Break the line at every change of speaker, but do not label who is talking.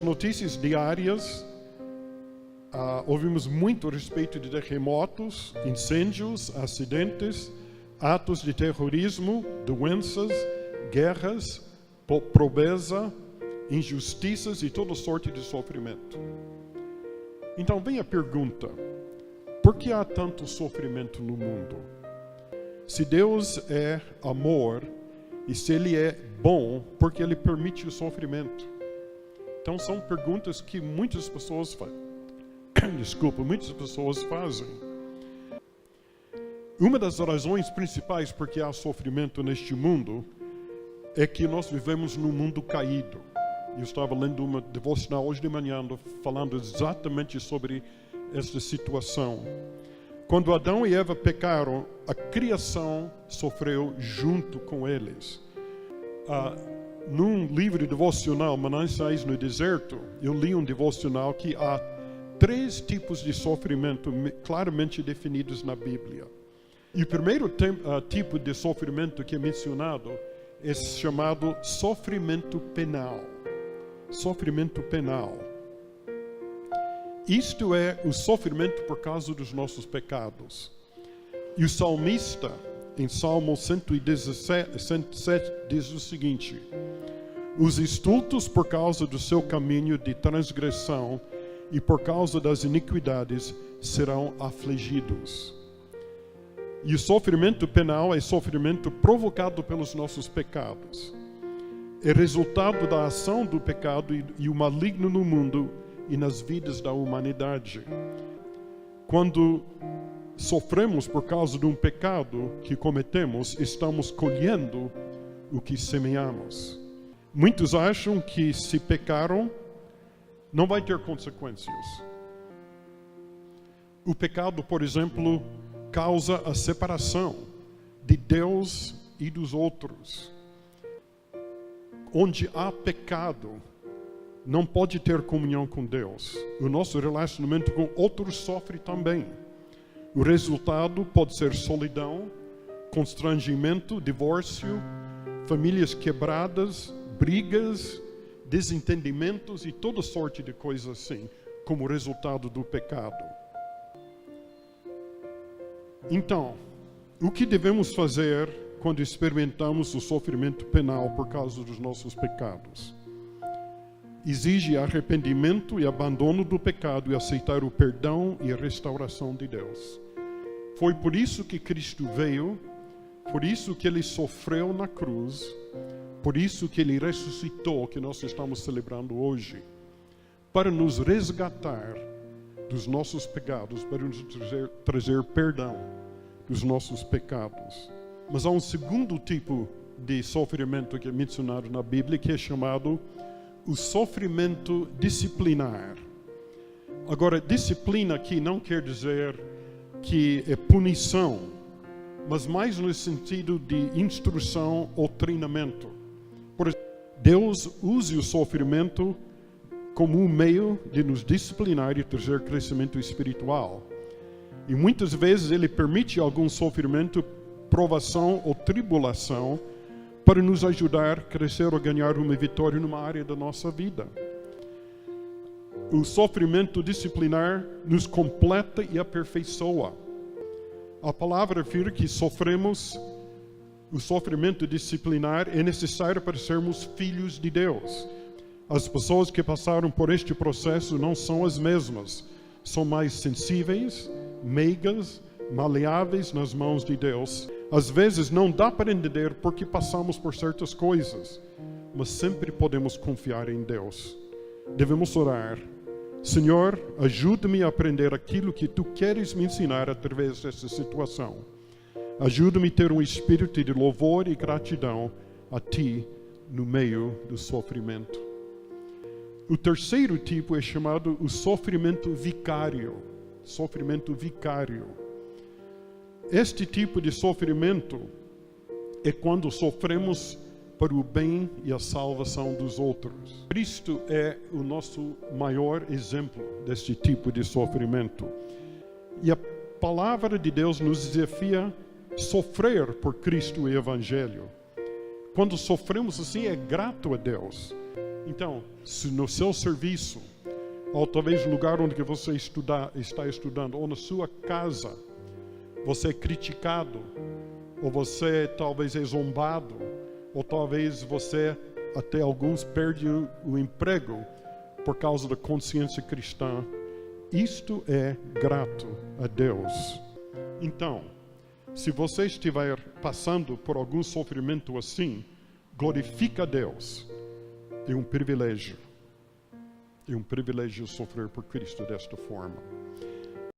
notícias diárias, ouvimos muito a respeito de terremotos, incêndios, acidentes, atos de terrorismo, doenças, guerras, pobreza, injustiças e toda sorte de sofrimento. Então vem a pergunta: por que há tanto sofrimento no mundo? Se Deus é amor e se Ele é bom, por que Ele permite o sofrimento? Então são perguntas que muitas pessoas fazem. Uma das razões principais por que há sofrimento neste mundo é que nós vivemos num mundo caído. Eu estava lendo uma devocional hoje de manhã falando exatamente sobre esta situação. Quando Adão e Eva pecaram, a criação sofreu junto com eles. Num livro devocional, Mananciais no Deserto, eu li um devocional que há 3 tipos de sofrimento claramente definidos na Bíblia. E o primeiro tipo de sofrimento que é mencionado é chamado sofrimento penal. Sofrimento penal. Isto é o sofrimento por causa dos nossos pecados. E o salmista, em Salmo 117, diz o seguinte: os estultos por causa do seu caminho de transgressão e por causa das iniquidades serão afligidos. E o sofrimento penal é sofrimento provocado pelos nossos pecados. É resultado da ação do pecado e o maligno no mundo e nas vidas da humanidade. Quando sofremos por causa de um pecado que cometemos, estamos colhendo o que semeamos. Muitos acham que se pecaram, não vai ter consequências. O pecado, por exemplo, causa a separação de Deus e dos outros. Onde há pecado, não pode ter comunhão com Deus. O nosso relacionamento com outros sofre também. O resultado pode ser solidão, constrangimento, divórcio, famílias quebradas, brigas, desentendimentos e toda sorte de coisas assim, como resultado do pecado. Então, o que devemos fazer quando experimentamos o sofrimento penal por causa dos nossos pecados? Exige arrependimento e abandono do pecado e aceitar o perdão e a restauração de Deus. Foi por isso que Cristo veio, por isso que Ele sofreu na cruz, por isso que Ele ressuscitou, que nós estamos celebrando hoje, para nos resgatar dos nossos pecados, para nos trazer perdão dos nossos pecados. Mas há um segundo tipo de sofrimento que é mencionado na Bíblia, que é chamado o sofrimento disciplinar. Agora, disciplina aqui não quer dizer que é punição, mas mais no sentido de instrução ou treinamento. Por exemplo, Deus usa o sofrimento como um meio de nos disciplinar e trazer crescimento espiritual. E muitas vezes Ele permite algum sofrimento, provação ou tribulação para nos ajudar a crescer ou ganhar uma vitória numa área da nossa vida. O sofrimento disciplinar nos completa e aperfeiçoa. A palavra afirma que o sofrimento disciplinar é necessário para sermos filhos de Deus. As pessoas que passaram por este processo não são as mesmas. São mais sensíveis, meigas, maleáveis nas mãos de Deus. Às vezes não dá para entender porque passamos por certas coisas, mas sempre podemos confiar em Deus. Devemos orar: Senhor, ajuda-me a aprender aquilo que Tu queres me ensinar através dessa situação. Ajuda-me a ter um espírito de louvor e gratidão a Ti no meio do sofrimento. O terceiro tipo é chamado o sofrimento vicário. Sofrimento vicário. Este tipo de sofrimento é quando sofremos para o bem e a salvação dos outros. Cristo é o nosso maior exemplo deste tipo de sofrimento. E a palavra de Deus nos desafia a sofrer por Cristo e o Evangelho. Quando sofremos assim, é grato a Deus. Então, se no seu serviço, ou talvez no lugar onde você está estudando, ou na sua casa, você é criticado, ou você talvez é zombado, ou talvez você, até alguns, perde o emprego por causa da consciência cristã, isto é grato a Deus. Então, se você estiver passando por algum sofrimento assim, glorifica a Deus. É um privilégio. É um privilégio sofrer por Cristo desta forma.